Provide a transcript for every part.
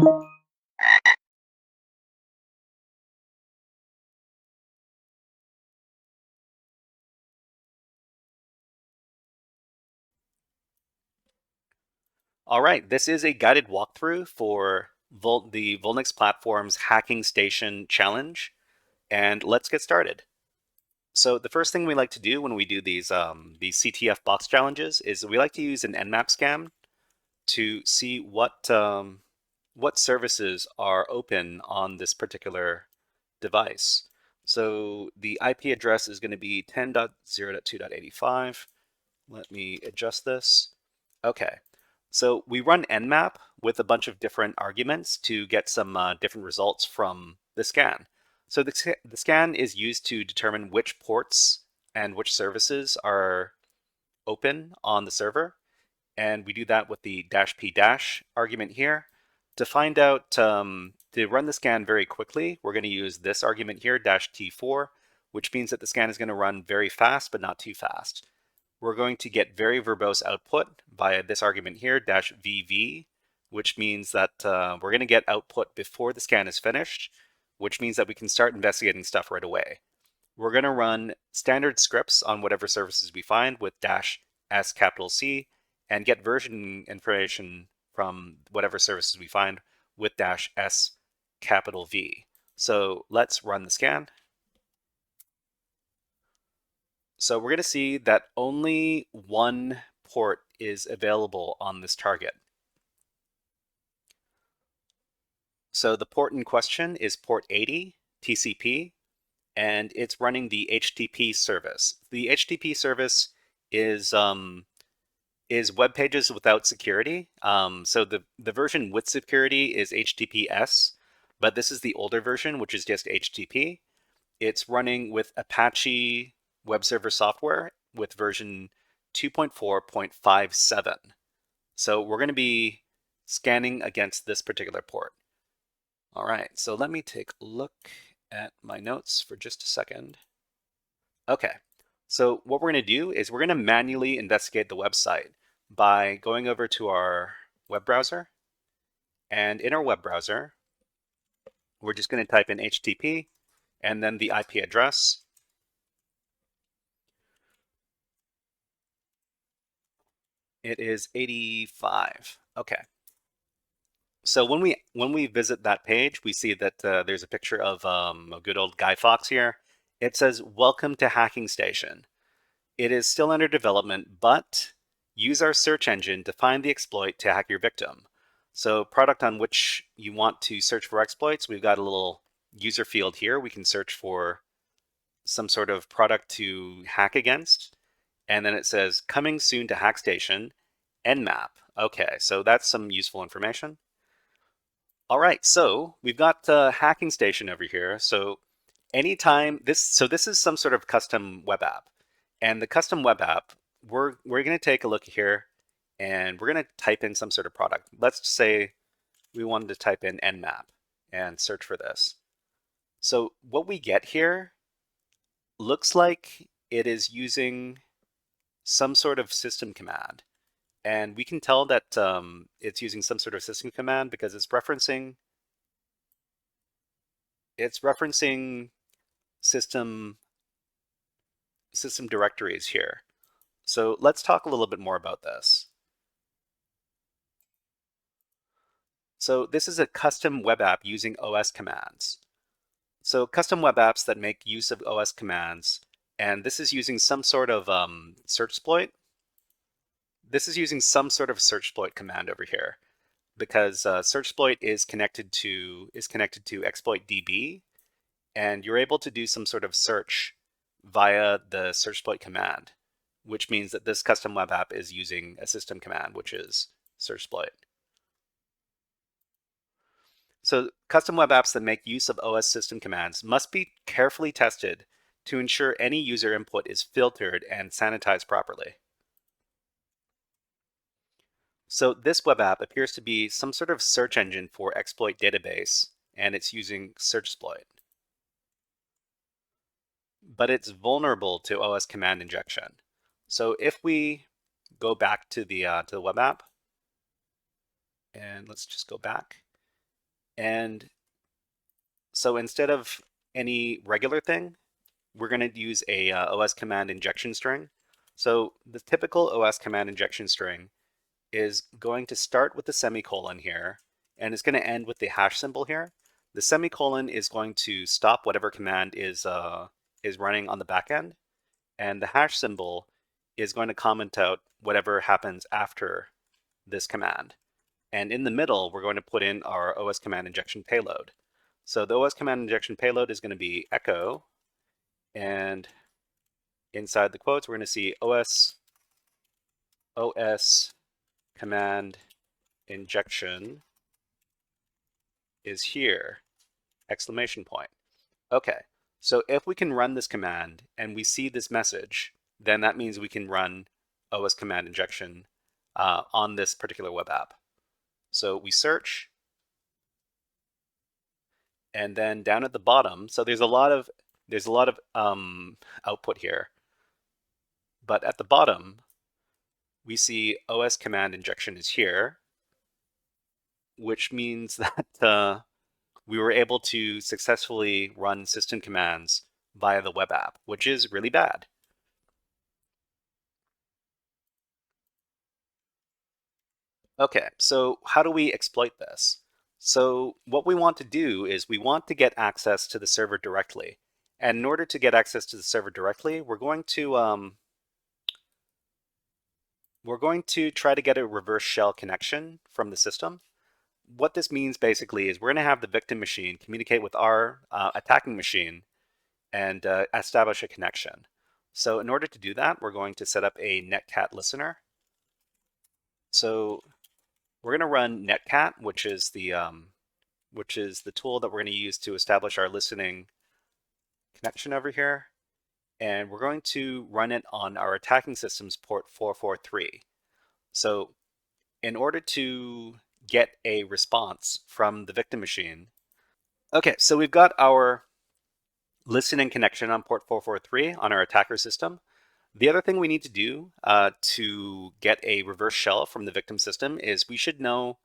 All right, this is a guided walkthrough for the VulNyx platform's HackingStation challenge, and let's get started. So the first thing we like to do when we do these CTF box challenges is we like to use an Nmap scan to see what services are open on this particular device. So the IP address is going to be 10.0.2.85. Let me adjust this. Okay, so we run Nmap with a bunch of different arguments to get some different results from the scan. So the scan is used to determine which ports and which services are open on the server. And we do that with the -p- argument here. To find out, to run the scan very quickly, we're going to use this argument here, -t4, which means that the scan is going to run very fast, but not too fast. We're going to get very verbose output via this argument here, -vv, which means that we're going to get output before the scan is finished, which means that we can start investigating stuff right away. We're going to run standard scripts on whatever services we find with -s and get version information from whatever services we find with -s_v. So let's run the scan. So we're going to see that only one port is available on this target. So the port in question is port 80, TCP, and it's running the HTTP service. The HTTP service is web pages without security. So the version with security is HTTPS, but this is the older version, which is just HTTP. It's running with Apache web server software with version 2.4.57. So we're going to be scanning against this particular port. All right, so let me take a look at my notes for just a second. Okay, so what we're going to do is we're going to manually investigate the website by going over to our web browser. And in our web browser, we're just going to type in HTTP and then the IP address. It is 85. Okay. So when we visit that page, we see that there's a picture of a good old Guy Fawkes here. It says, "Welcome to HackingStation. It is still under development, but use our search engine to find the exploit to hack your victim." So product on which you want to search for exploits, we've got a little user field here. We can search for some sort of product to hack against. And then it says, "Coming soon to HackStation, Nmap." Okay, so that's some useful information. All right, so we've got HackingStation over here. So anytime this is some sort of custom web app. And the custom web app, we're going to take a look here and we're going to type in some sort of product. Let's say we wanted to type in Nmap and search for this. So what we get here looks like it is using some sort of system command. And we can tell that it's using some sort of system command because it's referencing system directories here. So let's talk a little bit more about this. So this is a custom web app using OS commands. So custom web apps that make use of OS commands, and this is using some sort of search exploit. This is using some sort of search exploit command over here, because search exploit is connected to exploit DB, and you're able to do some sort of search via the search exploit command, which means that this custom web app is using a system command, which is search exploit. So custom web apps that make use of OS system commands must be carefully tested to ensure any user input is filtered and sanitized properly. So this web app appears to be some sort of search engine for exploit database, and it's using search exploit. But it's vulnerable to OS command injection. So if we go back to the web app, and let's just go back, And so instead of any regular thing, we're going to use a OS command injection string. So the typical OS command injection string is going to start with the semicolon here, and it's going to end with the hash symbol here. The semicolon is going to stop whatever command is running on the back end, and the hash symbol is going to comment out whatever happens after this command. And in the middle, we're going to put in our OS command injection payload. So the OS command injection payload is going to be echo, and inside the quotes, we're going to see OS command injection is here, exclamation point. Okay, so if we can run this command and we see this message, then that means we can run OS command injection on this particular web app. So we search, and then down at the bottom, so there's a lot of output here, but at the bottom we see OS command injection is here, which means that we were able to successfully run system commands via the web app, which is really bad. Okay, so how do we exploit this? So what we want to do is we want to get access to the server directly. And in order to get access to the server directly, we're going to try to get a reverse shell connection from the system. What this means basically is we're going to have the victim machine communicate with our attacking machine and establish a connection. So in order to do that, we're going to set up a netcat listener. So we're going to run netcat, which is the tool that we're going to use to establish our listening connection over here. And we're going to run it on our attacking system's port 443. So in order to get a response from the victim machine, okay, so we've got our listening connection on port 443 on our attacker system. The other thing we need to do to get a reverse shell from the victim system is we should know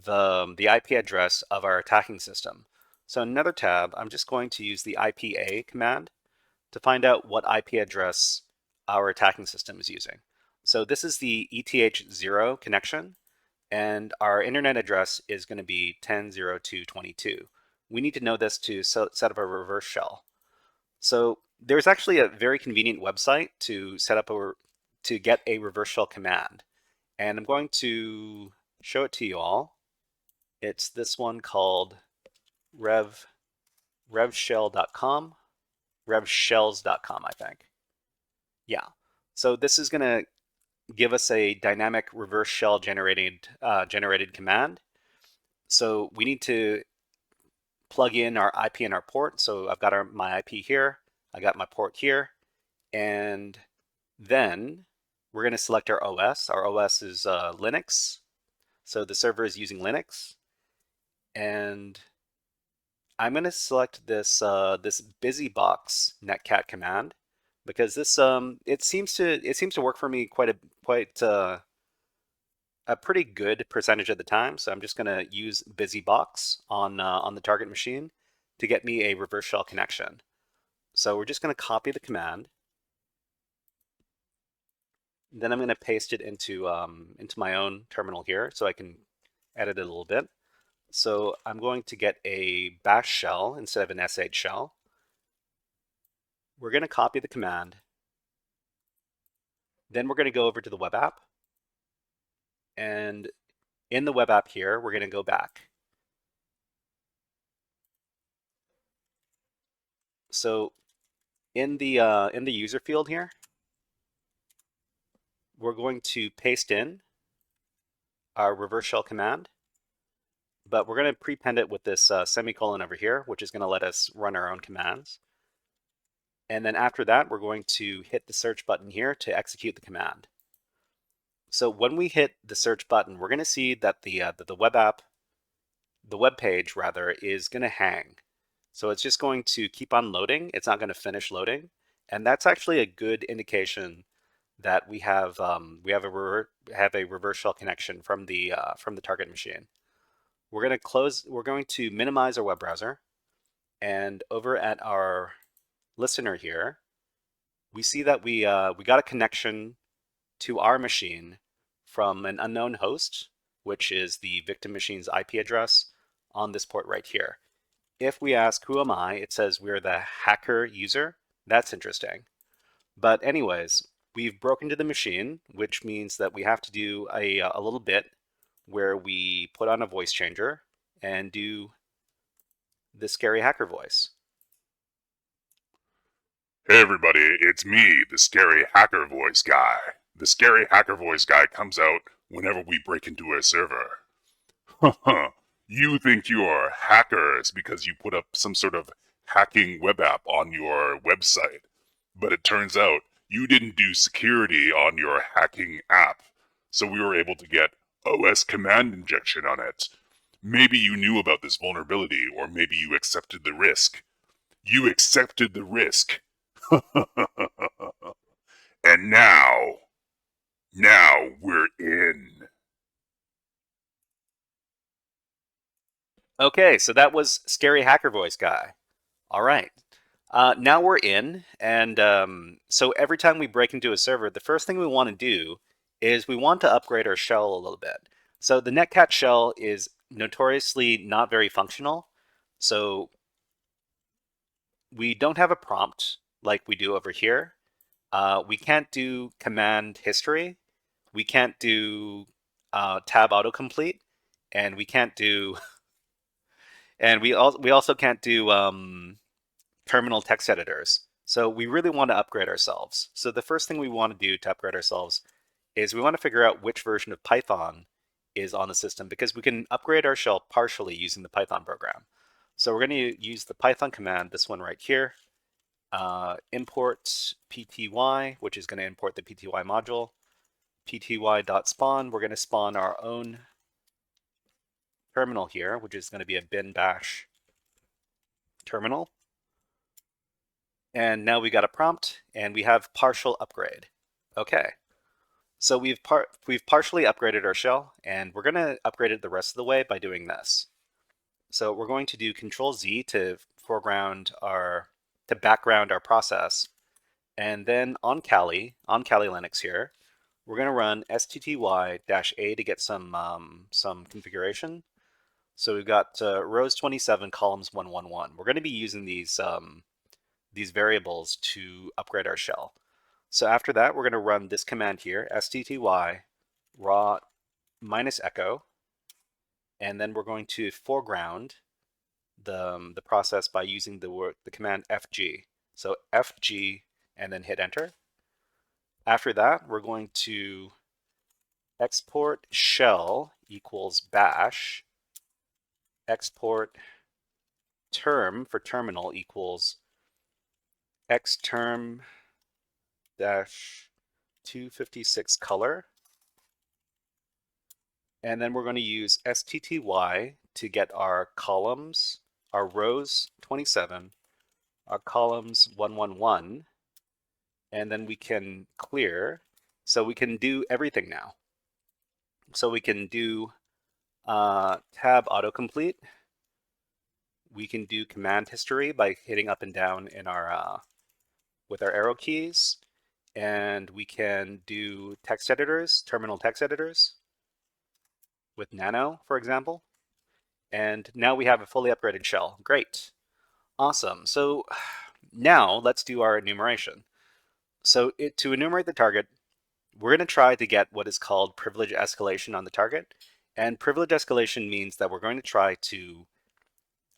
the IP address of our attacking system. So in another tab, I'm just going to use the IPA command to find out what IP address our attacking system is using. So this is the ETH0 connection, and our internet address is going to be 10.02.22. We need to know this to set up a reverse shell. So there's actually a very convenient website to set up to get a reverse shell command, and I'm going to show it to you all. It's this one called revshell.com, revshells.com, I think. Yeah. So this is going to give us a dynamic reverse shell generated command. So we need to plug in our IP and our port. So I've got my IP here, I got my port here, and then we're going to select our OS. Our OS is Linux, so the server is using Linux, and I'm going to select this this busybox netcat command because this it seems to work for me quite a pretty good percentage of the time. So I'm just going to use busybox on the target machine to get me a reverse shell connection. So we're just going to copy the command. Then I'm going to paste it into my own terminal here so I can edit it a little bit. So I'm going to get a bash shell instead of an sh shell. We're going to copy the command. Then we're going to go over to the web app. And in the web app here, we're going to go back. So in the user field here, we're going to paste in our reverse shell command, but we're going to prepend it with this semicolon over here, which is going to let us run our own commands. And then after that, we're going to hit the search button here to execute the command. So when we hit the search button, we're going to see that the web page rather, is going to hang. So it's just going to keep on loading. It's not going to finish loading, and that's actually a good indication that we have a reverse shell connection from the target machine. we're going to minimize our web browser. And over at our listener here, we see that we got a connection to our machine from an unknown host, which is the victim machine's IP address on this port right here. If we ask, who am I? It says we're the hacker user. That's interesting. But anyways, we've broken into the machine, which means that we have to do a little bit where we put on a voice changer and do the scary hacker voice. Hey everybody, it's me, the scary hacker voice guy. The scary hacker voice guy comes out whenever we break into a server. You think you are hackers because you put up some sort of hacking web app on your website. But it turns out you didn't do security on your hacking app. So we were able to get OS command injection on it. Maybe you knew about this vulnerability, or maybe you accepted the risk. You accepted the risk. And now we're in. Okay, so that was scary hacker voice guy. All right. Now we're in, and so every time we break into a server, the first thing we want to do is we want to upgrade our shell a little bit. So the netcat shell is notoriously not very functional. So we don't have a prompt like we do over here. We can't do command history. We can't do tab autocomplete, and we can't do, and we also can't do terminal text editors. So we really want to upgrade ourselves. So the first thing we want to do to upgrade ourselves is we want to figure out which version of Python is on the system, because we can upgrade our shell partially using the Python program. So we're going to use the Python command, this one right here, import pty, which is going to import the pty module, pty.spawn. We're going to spawn our own terminal here, which is going to be a bin bash terminal. And now we got a prompt, and we have partial upgrade. Okay, so we've partially upgraded our shell, and we're going to upgrade it the rest of the way by doing this. So we're going to do Control-Z to background our process, and then on Kali Linux here, we're going to run stty-a to get some configuration. So we've got rows 27, columns 111. We're going to be using these variables to upgrade our shell. So after that, we're going to run this command here, stty raw -echo, and then we're going to foreground the process by using the command fg. So fg, and then hit enter. After that, we're going to export shell equals bash, export term for terminal equals xterm dash 256 color. And then we're going to use stty to get our columns, our rows 27, our columns 111, and then we can clear. So we can do everything now. So we can do tab autocomplete. We can do command history by hitting up and down in our with our arrow keys, and we can do text editors, terminal text editors with nano, for example. And now we have a fully upgraded shell. Great. Awesome. So now let's do our enumeration. So to enumerate the target, we're going to try to get what is called privilege escalation on the target. And privilege escalation means that we're going to try to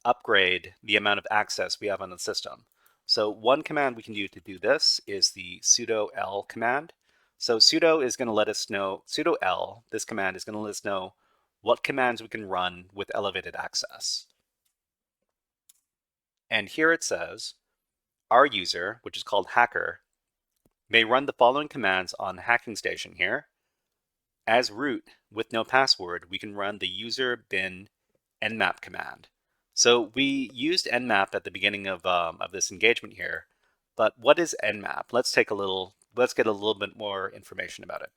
upgrade the amount of access we have on the system. So one command we can do to do this is the sudo l command. So sudo is going to let us know, sudo l, this command is going to let us know what commands we can run with elevated access. And here it says, our user, which is called hacker, may run the following commands on HackingStation here. As root, with no password, we can run the user bin nmap command. So we used nmap at the beginning of this engagement here, but what is nmap? Let's get a little bit more information about it.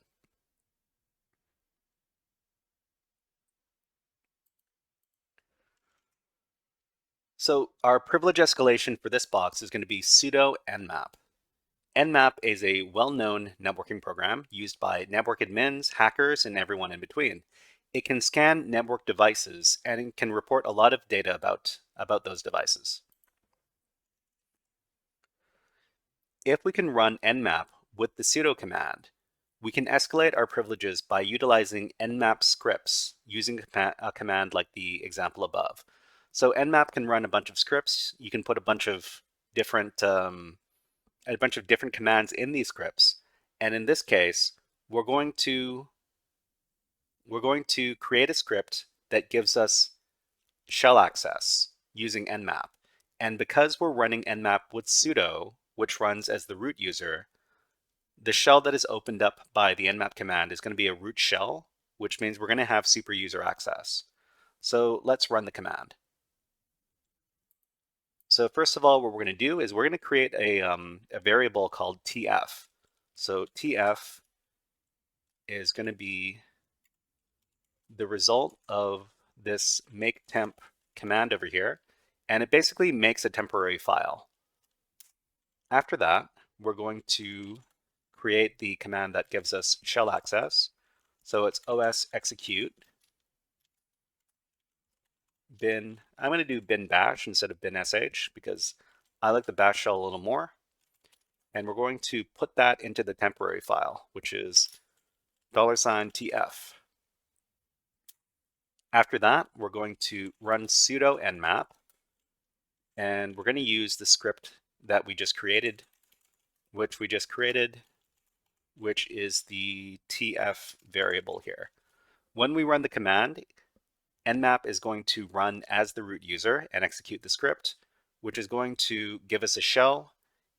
So our privilege escalation for this box is going to be sudo nmap. Nmap is a well-known networking program used by network admins, hackers, and everyone in between. It can scan network devices and it can report a lot of data about those devices. If we can run nmap with the sudo command, we can escalate our privileges by utilizing nmap scripts using a command like the example above. So nmap can run a bunch of scripts. You can put a bunch of different commands in these scripts. And in this case, we're going to create a script that gives us shell access using nmap. And because we're running nmap with sudo, which runs as the root user, the shell that is opened up by the nmap command is going to be a root shell, which means we're going to have super user access. So let's run the command. So first of all, what we're going to do is we're going to create a variable called tf. So tf is going to be the result of this make temp command over here, and it basically makes a temporary file. After that, we're going to create the command that gives us shell access. So it's os execute bin. I'm going to do bin bash instead of bin sh because I like the bash shell a little more. And we're going to put that into the temporary file, which is $tf. After that, we're going to run sudo nmap, and we're going to use the script that we just created, which is the tf variable here. When we run the command, nmap is going to run as the root user and execute the script, which is going to give us a shell.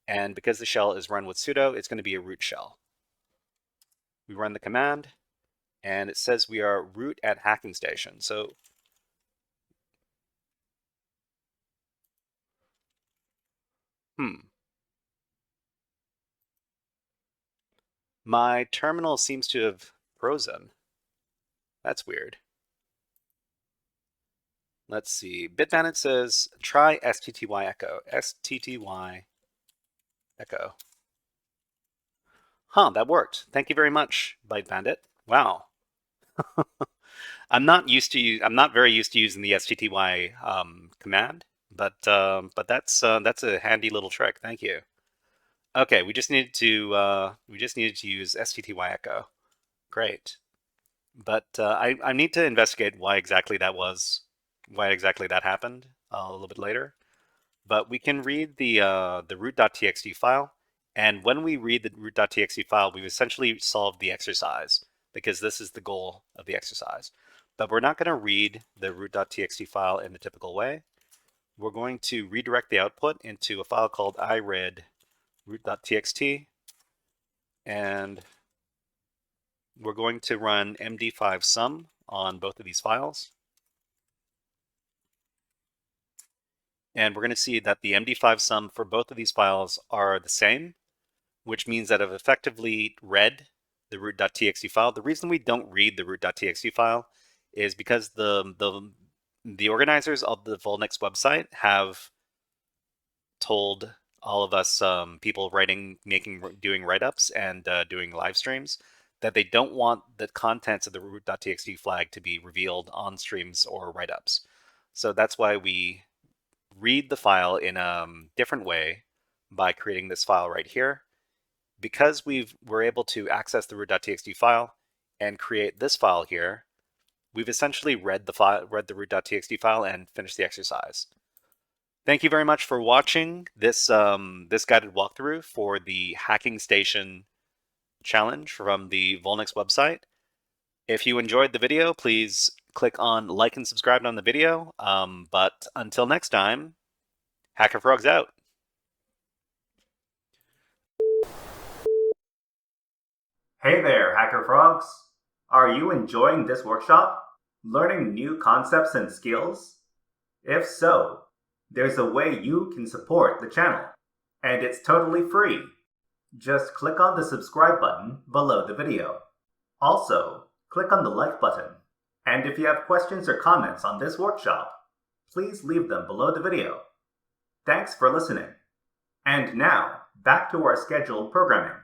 And because the shell is run with sudo, it's going to be a root shell. We run the command, and it says we are root at HackingStation. So my terminal seems to have frozen. That's weird. Let's see. Bitbandit says try STTY echo. STTY echo. Huh, that worked. Thank you very much, Bitbandit. Wow. I'm not very used to using the STTY command, but that's a handy little trick. Thank you. Okay, we just needed to use STTY echo. Great. But I need to investigate why exactly that happened a little bit later. But we can read the root.txt file, and when we read the root.txt file, we've essentially solved the exercise because this is the goal of the exercise. But we're not going to read the root.txt file in the typical way. We're going to redirect the output into a file called iread root.txt, and we're going to run md5 sum on both of these files. And we're going to see that the md5 sum for both of these files are the same, which means that I've effectively read the root.txt file. The reason we don't read the root.txt file is because the organizers of the VulNyx website have told all of us people doing write-ups and doing live streams that they don't want the contents of the root.txt flag to be revealed on streams or write-ups. So that's why we read the file in a different way by creating this file right here. Because we're able to access the root.txt file and create this file here, we've essentially read the root.txt file and finished the exercise. Thank you very much for watching this guided walkthrough for the HackingStation challenge from the VulNyx website. If you enjoyed the video, please click on like and subscribe on the video. But until next time, HackerFrogs out. Hey there, HackerFrogs! Are you enjoying this workshop? Learning new concepts and skills? If so, there's a way you can support the channel, and it's totally free. Just click on the subscribe button below the video. Also, click on the like button. And if you have questions or comments on this workshop, please leave them below the video. Thanks for listening. And now, back to our scheduled programming.